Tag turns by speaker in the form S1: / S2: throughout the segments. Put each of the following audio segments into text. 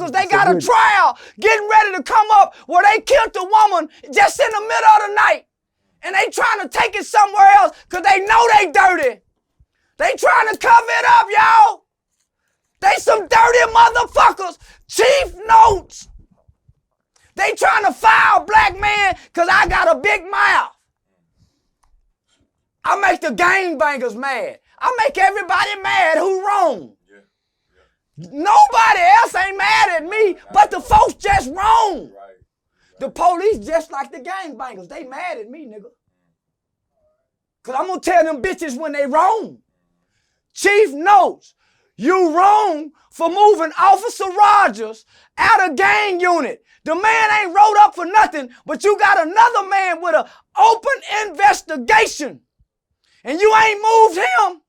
S1: motherfuckers, they got a trial getting ready to come up where they killed the woman just in the middle of the night. And they trying to take it somewhere else because they know they dirty. They trying to cover it up, y'all. They some dirty motherfuckers. Chief Notes. They trying to fire a black man because I got a big mouth. I make the gangbangers mad. I make everybody mad who wrong. Nobody else ain't mad at me, but the folks just wrong. The police just like the gangbangers. They mad at me, nigga. Because I'm going to tell them bitches when they wrong. Chief Notes, you wrong for moving Officer Rogers out of gang unit. The man ain't wrote up for nothing, but you got another man with an open investigation. And you ain't moved him.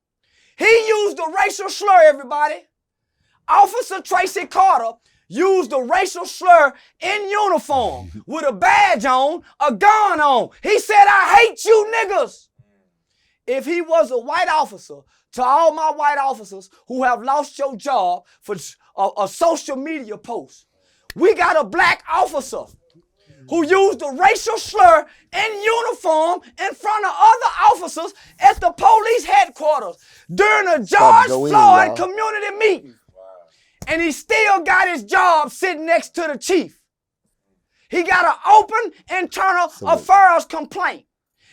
S1: He used the racial slur, everybody. Officer Tracy Carter used the racial slur in uniform with a badge on, a gun on. He said, I hate you niggas. If he was a white officer, to all my white officers who have lost your job for a social media post, we got a black officer who used the racial slur in uniform in front of other officers at the police headquarters during a George Floyd community meeting. And he still got his job sitting next to the chief. He got an open internal affairs complaint.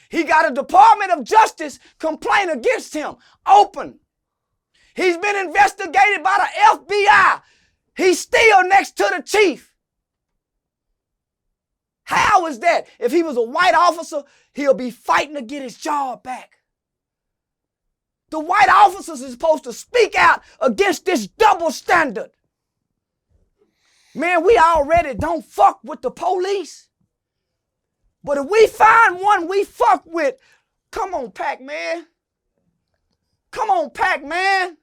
S1: He got a Department of Justice complaint against him, open. He's been investigated by the FBI. He's still next to the chief. How is that? If he was a white officer, he'll be fighting to get his job back. The white officers is supposed to speak out against this double standard. Man, we already don't fuck with the police. But if we find one we fuck with, come on, Pac-Man. Come on, Pac-Man.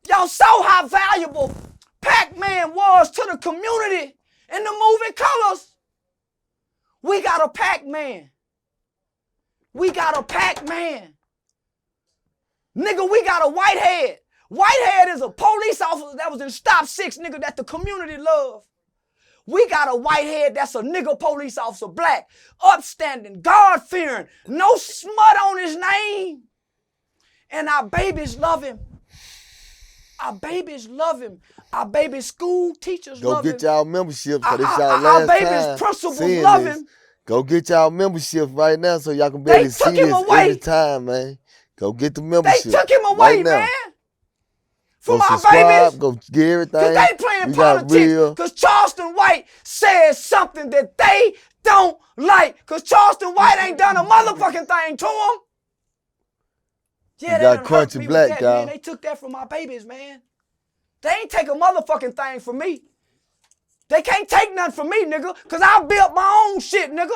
S1: Y'all saw how valuable Pac-Man was to the community in the movie Colors. We got a Pac-Man. We got a Pac-Man. Nigga, we got a Whitehead. Whitehead is a police officer that was in Stop 6, nigga, that the community love. We got a Whitehead that's a nigga police officer, black, upstanding, God-fearing, no smut on his name. And our babies love him. Our babies love him. Our baby school teachers love him.
S2: Go get y'all membership, because this y'all last time.
S1: Our baby's principals love him.
S2: Go get y'all membership right now so y'all can be able to see this anytime, man. Go get the membership.
S1: They took him away, right, man. For
S2: go
S1: my babies.
S2: Go get everything.
S1: Because they playing politics. Because Charleston White says something that they don't like. Because Charleston White ain't done a motherfucking thing to him. Yeah,
S2: you got crunchy black, y'all.
S1: They took that from my babies, man. They ain't take a motherfucking thing from me. They can't take nothing from me, nigga, because I built my own shit, nigga.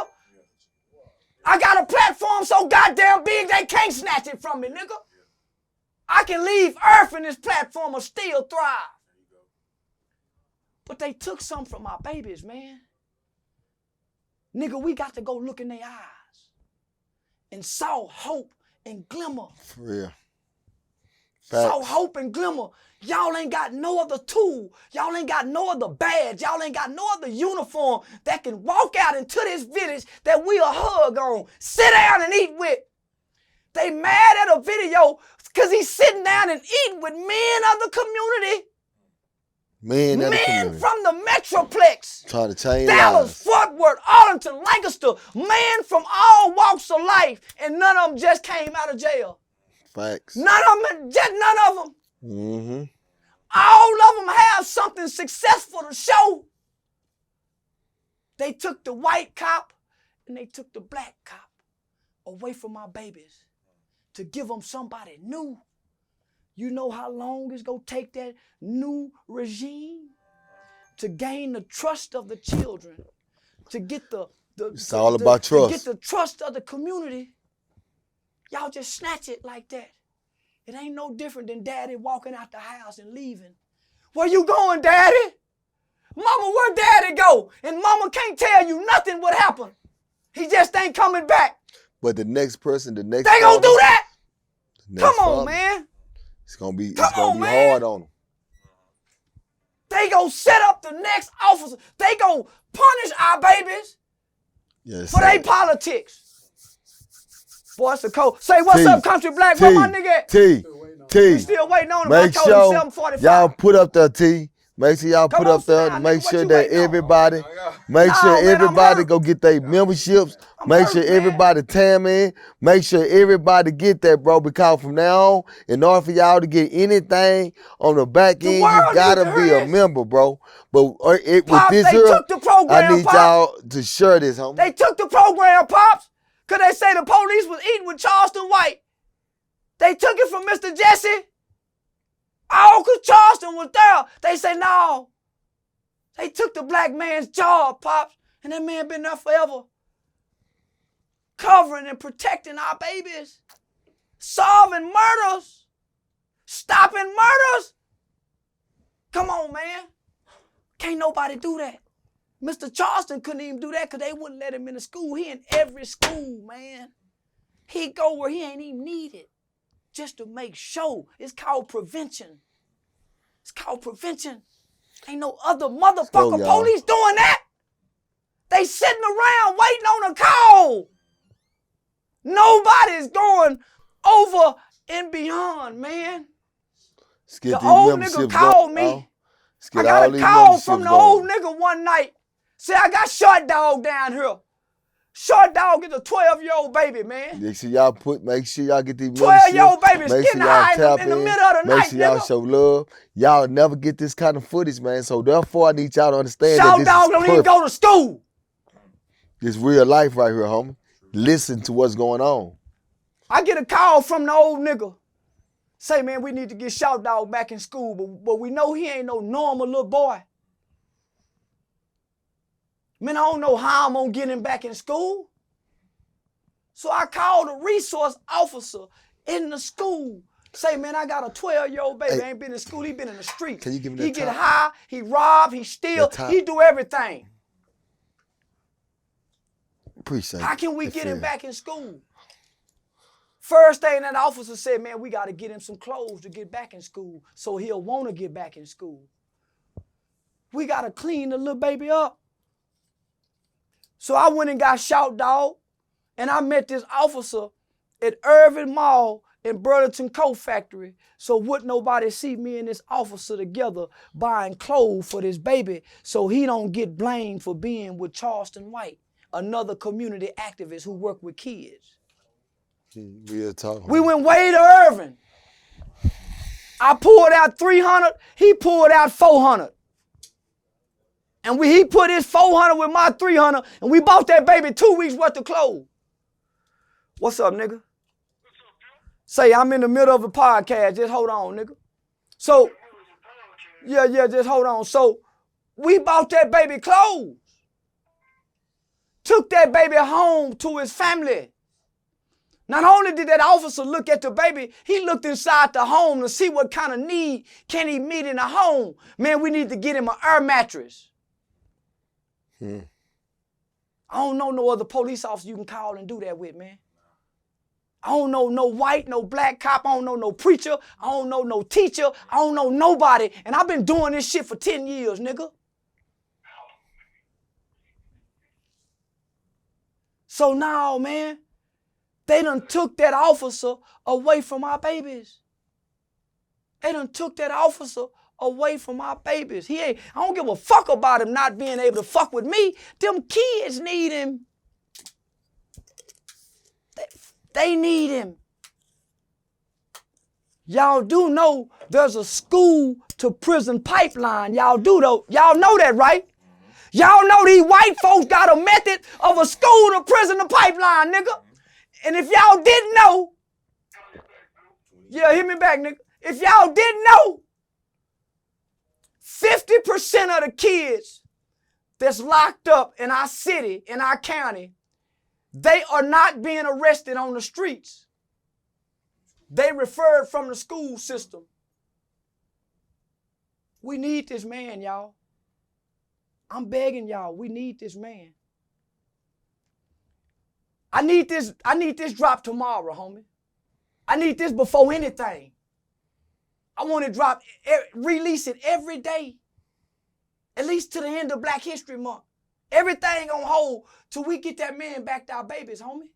S1: I got a platform so goddamn big they can't snatch it from me, nigga. I can leave Earth and this platform will still thrive. But they took something from my babies, man. Nigga, we got to go look in their eyes and saw hope and glimmer.
S2: For real.
S1: Saw hope and glimmer. Y'all ain't got no other tool. Y'all ain't got no other badge. Y'all ain't got no other uniform that can walk out into this village that we'll hug on, sit down and eat with. They mad at a video because he's sitting down and eating with men of the community. Men from the Metroplex.
S2: Trying to change
S1: Dallas,
S2: lives.
S1: Fort Worth, Arlington, Lancaster. Men from all walks of life. And none of them just came out of jail.
S2: Facts.
S1: None of them.
S2: Mm-hmm.
S1: All of them have something successful to show. They took the white cop and they took the black cop away from my babies to give them somebody new. You know how long it's going to take that new regime to gain the trust of the children, to get
S2: it's all about trust.
S1: To get the trust of the community. Y'all just snatch it like that. It ain't no different than daddy walking out the house and leaving. Where you going, daddy? Mama, where daddy go? And mama can't tell you nothing what happened. He just ain't coming back.
S2: But the next person, they
S1: gonna do that? Come on, man.
S2: It's gonna be hard on them.
S1: They They gonna set up the next officer. They gonna punish our babies for their politics. Boy, it's a cold. Say what's up, country black? Where my nigga at?
S2: We
S1: still waiting on him.
S2: Make sure y'all put up there, T. Make sure y'all put up there. Make sure that everybody, go get their memberships. Make sure everybody tam in. Make sure everybody get that, bro. Because from now on, in order for y'all to get anything on the back end, you gotta be a member, bro. But with this here, I need y'all to share this, homie.
S1: They took the program, Pops, because they say the police was eating with Charleston White. They took it from Mr. Jesse. All because Charleston was there. They say, no. They took the black man's job, Pops. And that man been there forever. Covering and protecting our babies. Solving murders. Stopping murders. Come on, man. Can't nobody do that. Mr. Charleston couldn't even do that because they wouldn't let him in the school. He in every school, man. He go where he ain't even needed. Just to make sure. It's called prevention. It's called prevention. Ain't no other motherfucker police doing that. They sitting around waiting on a call. Nobody's going over and beyond, man. The old nigga called me. I got a call from the old nigga one night. Say, I got Short Dog down here. Short Dog is a 12-year-old baby, man.
S2: Make sure y'all make sure y'all get these
S1: 12-year-old babies getting high in the middle of the night,
S2: Make sure y'all show love. Y'all never get this kind of footage, man. So therefore, I need y'all to understand
S1: that this Dog don't even go to school.
S2: This real life right here, homie. Listen to what's going on.
S1: I get a call from the old nigga. Say, man, we need to get Short Dog back in school, but we know he ain't no normal little boy. Man, I don't know how I'm gonna get him back in school. So I called a resource officer in the school. Say, man, I got a 12-year-old baby, ain't been in school, he been in the street.
S2: Can you give me that
S1: He get high, he rob, he steal, he do everything.
S2: Appreciate it.
S1: How can we get him back in school? First thing that officer said, man, we gotta get him some clothes to get back in school so he'll wanna get back in school. We gotta clean the little baby up. So I went and got Short Dog, and I met this officer at Irving Mall in Burlington Coat Factory. So would nobody see me and this officer together buying clothes for this baby so he don't get blamed for being with Charleston White, another community activist who work with kids.
S2: Real talk.
S1: We went way to Irving. I pulled out 300, he pulled out 400. And he put his 400 with my 300, and we bought that baby 2 weeks worth of clothes. What's up, nigga? Say, I'm in the middle of a podcast. Just hold on, nigga. So, yeah, just hold on. So, we bought that baby clothes. Took that baby home to his family. Not only did that officer look at the baby, he looked inside the home to see what kind of need can he meet in the home. Man, we need to get him an air mattress. I don't know no other police officer you can call and do that with, man. I don't know no white, no black cop. I don't know no preacher. I don't know no teacher. I don't know nobody. And I've been doing this shit for 10 years, nigga. So now, man, they done took that officer away from our babies. They done took that officer away from our babies. I don't give a fuck about him not being able to fuck with me. Them kids need him. They need him. Y'all do know there's a school to prison pipeline. Y'all do though. Y'all know that, right? Y'all know these white folks got a method of a school to prison to pipeline, nigga. And if y'all didn't know, yeah, hit me back, nigga. If y'all didn't know, 50% of the kids that's locked up in our city, in our county, they are not being arrested on the streets. They referred from the school system. We need this man, y'all. I'm begging y'all, we need this man. I need this drop tomorrow, homie. I need this before anything. I want to release it every day. At least to the end of Black History Month. Everything on hold till we get that man back to our babies, homie.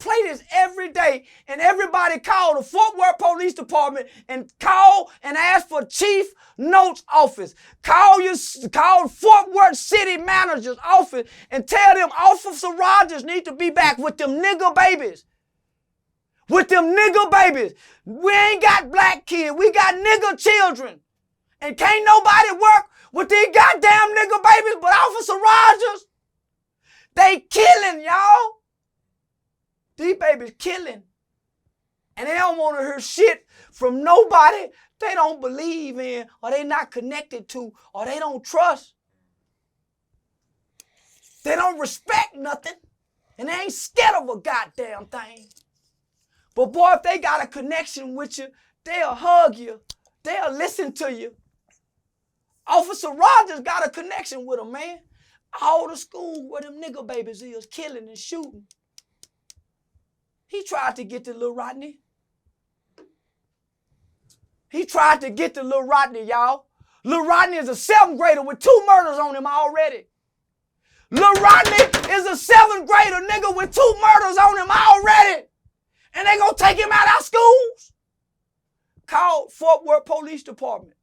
S1: Play this every day, and everybody call the Fort Worth Police Department and call and ask for Chief Notes office. Call Fort Worth City Manager's office and tell them Officer Rogers need to be back with them nigger babies. With them nigger babies. We ain't got black kids, we got nigger children. And can't nobody work with these goddamn nigger babies but Officer Rogers. They killing, y'all. These babies killing. And they don't want to hear shit from nobody they don't believe in or they not connected to or they don't trust. They don't respect nothing. And they ain't scared of a goddamn thing. But boy, if they got a connection with you, they'll hug you. They'll listen to you. Officer Rogers got a connection with them, man. All the schools where them nigger babies is killing and shooting. He tried to get to Lil Rodney. He tried to get to Lil Rodney, y'all. Lil Rodney is a 7th grader with 2 murders on him already. Lil Rodney is a 7th grader nigga with 2 murders on him already. And they gonna take him out of our schools? Call Fort Worth Police Department.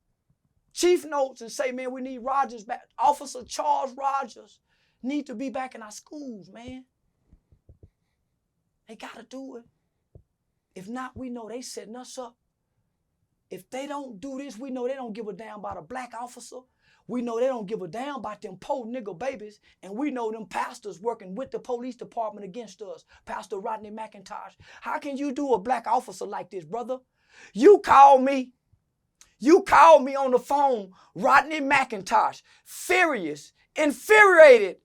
S1: Chief Notes and say, man, we need Rogers back. Officer Charles Rogers need to be back in our schools, man. They gotta do it. If not, we know they setting us up. If they don't do this, we know they don't give a damn about a black officer. We know they don't give a damn about them poor nigger babies. And we know them pastors working with the police department against us. Pastor Rodney McIntosh. How can you do a black officer like this, brother? You call me on the phone, Rodney McIntosh, furious, infuriated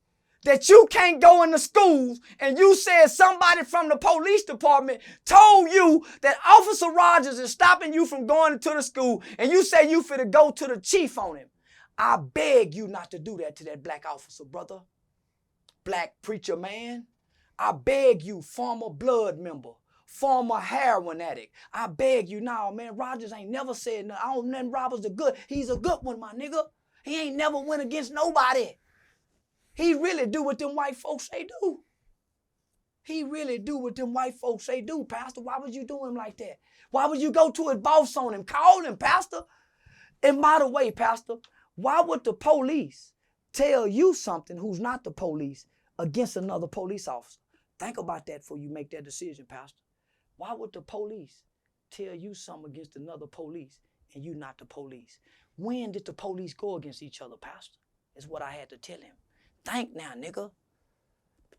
S1: that you can't go in the schools and you said somebody from the police department told you that Officer Rogers is stopping you from going to the school and you say you finna go to the chief on him. I beg you not to do that to that black officer, brother. Black preacher man. I beg you, former blood member, former heroin addict. I beg you now, man. Rogers ain't never said nothing. I don't know Roberts the good. He's a good one, my nigga. He ain't never went against nobody. He really do what them white folks say do. He really do what them white folks say do, Pastor. Why would you do him like that? Why would you go to his boss on him? Call him, Pastor. And by the way, Pastor, why would the police tell you something who's not the police against another police officer? Think about that before you make that decision, Pastor. Why would the police tell you something against another police and you not the police? When did the police go against each other, Pastor? Is what I had to tell him. Think now, nigga.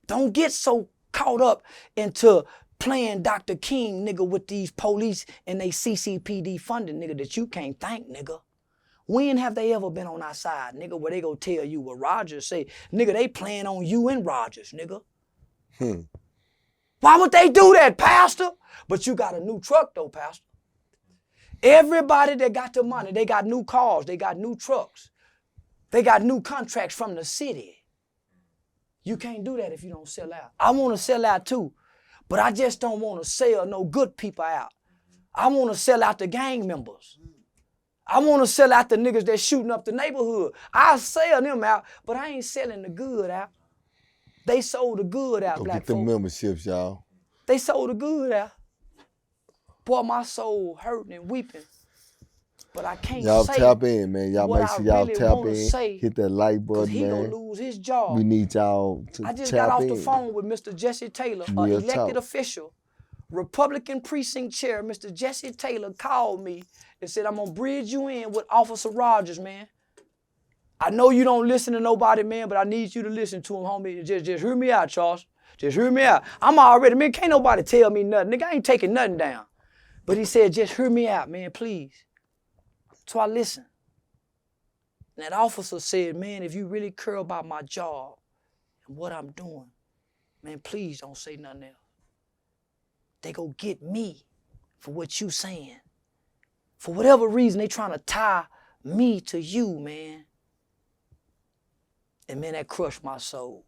S1: Don't get so caught up into playing Dr. King, nigga, with these police and they CCPD funding, nigga, that you can't think, nigga. When have they ever been on our side, nigga, where they go tell you what Rogers say? Nigga, they playing on you and Rogers, nigga. Why would they do that, Pastor? But you got a new truck, though, Pastor. Everybody that got the money, they got new cars, they got new trucks. They got new contracts from the city. You can't do that if you don't sell out. I want to sell out too, but I just don't want to sell no good people out. I want to sell out the gang members. I want to sell out the niggas that shooting up the neighborhood. I sell them out, but I ain't selling the good out. They sold the good out, black folks.
S2: Get the memberships, y'all.
S1: They sold the good out. Boy, my soul hurting and weeping. But I can't
S2: y'all
S1: say
S2: tap in, man. Y'all make sure y'all
S1: really
S2: tap in.
S1: Say,
S2: hit that like button,
S1: he
S2: man.
S1: Gonna lose his job.
S2: We need y'all to tap in.
S1: I just got off the phone with Mr. Jesse Taylor, an elected official, Republican precinct chair. Mr. Jesse Taylor called me and said, I'm gonna bridge you in with Officer Rogers, man. I know you don't listen to nobody, man, but I need you to listen to him, homie. Just hear me out, Charles. Just hear me out. I'm already, man, can't nobody tell me nothing. Nigga, I ain't taking nothing down. But he said, just hear me out, man, please. So I listened. And that officer said, man, if you really care about my job and what I'm doing, man, please don't say nothing else. They go get me for what you saying. For whatever reason, they trying to tie me to you, man. And man, that crushed my soul.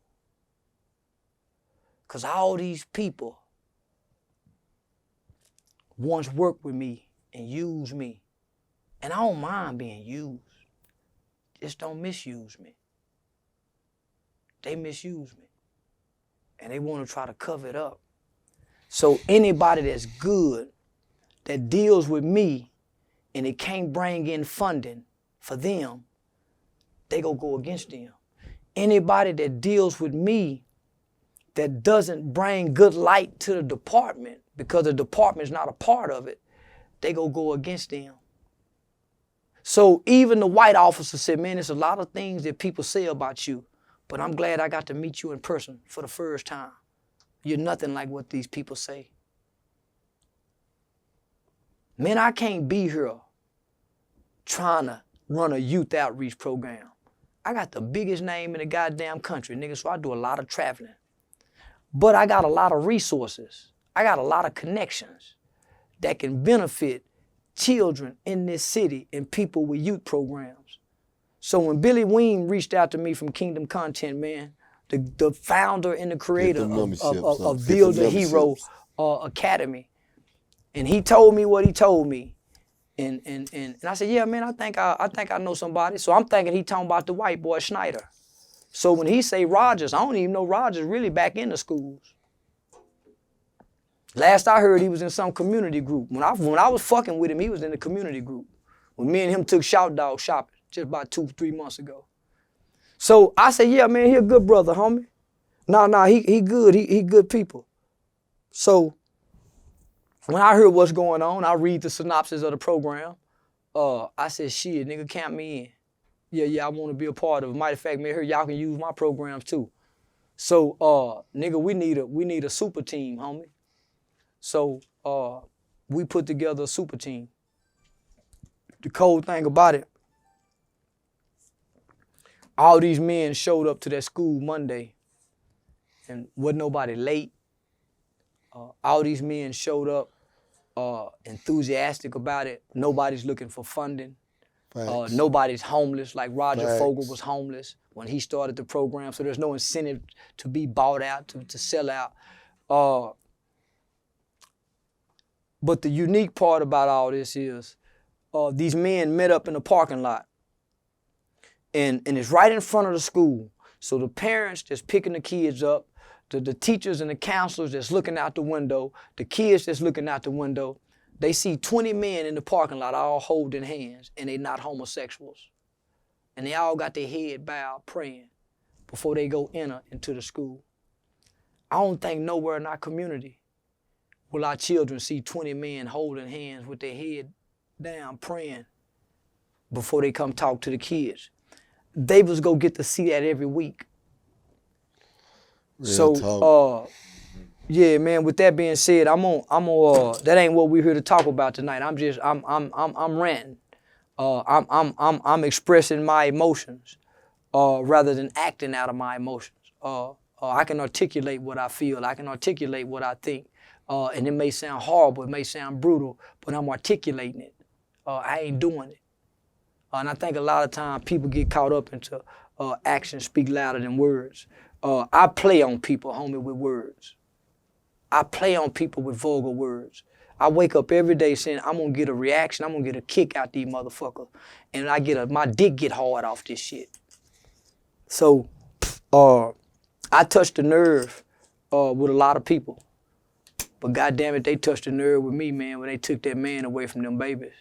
S1: Because all these people once worked with me and used me. And I don't mind being used. just don't misuse me. They misuse me. And they want to try to cover it up. So anybody that's good, that deals with me, and it can't bring in funding for them, they go against them. Anybody that deals with me that doesn't bring good light to the department because the department's not a part of it, they go against them. So even the white officer said, man, there's a lot of things that people say about you, but I'm glad I got to meet you in person for the first time. You're nothing like what these people say. Man, I can't be here trying to run a youth outreach program. I got the biggest name in the goddamn country, nigga, so I do a lot of traveling. But I got a lot of resources. I got a lot of connections that can benefit children in this city and people with youth programs. So when Billy Weem reached out to me from Kingdom Content, man, the founder and the creator of Build a Hero Academy, and he told me what he told me. And I said, yeah, man, I think I know somebody. So I'm thinking he talking about the white boy Schneider. So when he say Rogers, I don't even know Rogers really back in the schools. Last I heard, he was in some community group. When I was fucking with him, he was in the community group. When me and him took Shout Dog shopping just about 2-3 months ago. So I said, yeah, man, he a good brother, homie. Nah, he good. He good people. So when I heard what's going on, I read the synopsis of the program. I said, shit, nigga, count me in. Yeah, I want to be a part of it. Matter of fact, man, here y'all can use my programs too. So, nigga, we need a super team, homie. So, we put together a super team. The cold thing about it, all these men showed up to that school Monday, and wasn't nobody late. All these men showed up enthusiastic about it. Nobody's looking for funding. Nobody's homeless, like Roger Fogle was homeless when he started the program, so there's no incentive to be bought out, to sell out. But the unique part about all this is these men met up in the parking lot, and it's right in front of the school. So the parents that's picking the kids up, the teachers and the counselors that's looking out the window, the kids that's looking out the window, they see 20 men in the parking lot all holding hands, and they not homosexuals. And they all got their head bowed praying before they go enter into the school. I don't think nowhere in our community will our children see 20 men holding hands with their head down praying before they come talk to the kids. They was go get to see that every week. Real talk. Yeah, man, with that being said, I'm on that ain't what we're here to talk about tonight. I'm ranting. I'm expressing my emotions rather than acting out of my emotions. I can articulate what I feel. I can articulate what I think. And it may sound horrible, it may sound brutal, but I'm articulating it. I ain't doing it. And I think a lot of times people get caught up into actions speak louder than words. I play on people, homie, with words. I play on people with vulgar words. I wake up every day saying, I'm gonna get a reaction, I'm gonna get a kick out these motherfuckers. And my dick get hard off this shit. So, I touched the nerve with a lot of people. But goddamn it, they touched the nerve with me, man, when they took that man away from them babies.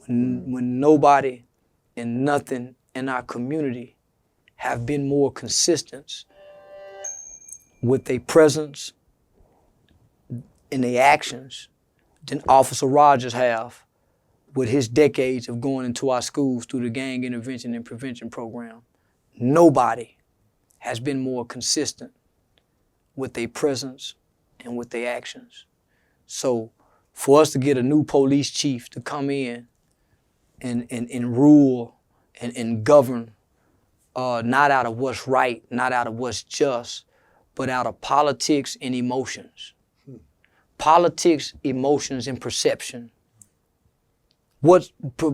S1: When nobody and nothing in our community have been more consistent with their presence and their actions than Officer Rogers have with his decades of going into our schools through the gang intervention and prevention program. Nobody has been more consistent with their presence and with their actions. So for us to get a new police chief to come in and rule and govern, not out of what's right, not out of what's just, but out of politics and emotions. Politics, emotions, and perception.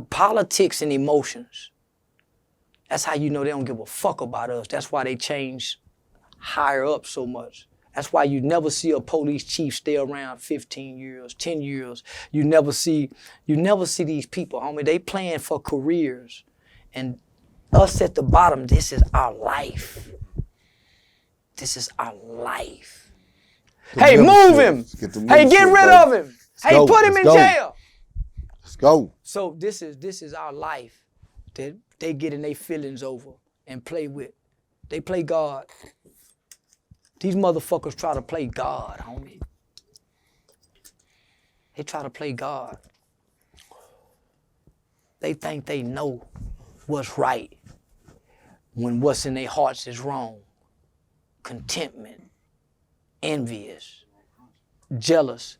S1: Politics and emotions. That's how you know they don't give a fuck about us. That's why they change higher up so much. That's why you never see a police chief stay around 15 years, 10 years. You never see these people, homie. They playing for careers. And Us at the bottom, this is our life. This is our life. Hey, move him. Hey, get rid of him. Hey, put him in jail.
S2: Let's go.
S1: So this is our life that they getting their feelings over and play with. They play God. These motherfuckers try to play God, homie. They try to play God. They think they know what's right when what's in their hearts is wrong. Contentment, envious, jealous.